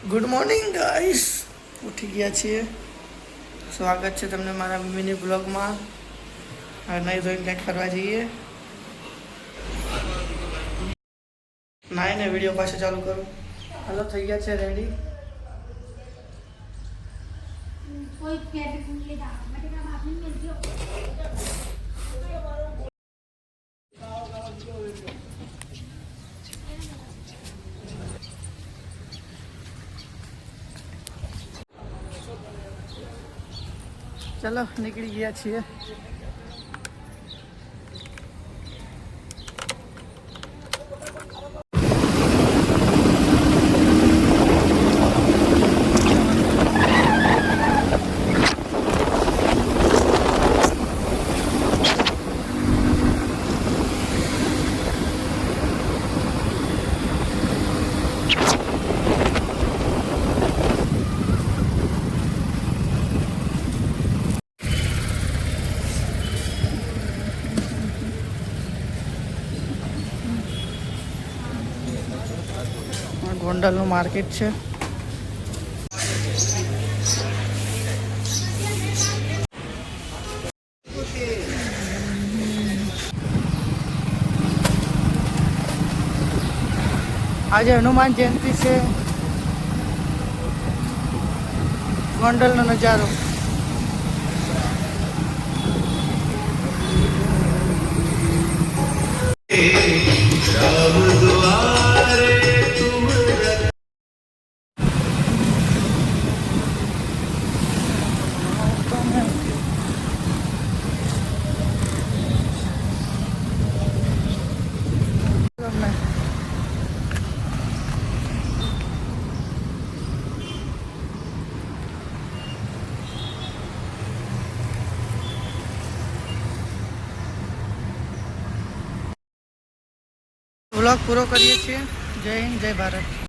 Good morning guys, ઉઠી ગયા છીએ. સ્વાગત છે તમને મારા મિની બ્લોગમાં. હવે નહીં ધોઈને કંઈક ફરવા જઈએ. નાઈને વિડીયો પાછો ચાલુ કરું. હાલો, થઈ ગયા છે રેડી. ચલો નીકળી ગયા છીએ. ગોંડલનું માર્કેટ છે. આજે હનુમાન જયંતિ છે. ગોંડલનો નજારો. વ્લોગ પૂરો કરીએ છીએ. જય હિન્દ, જય ભારત.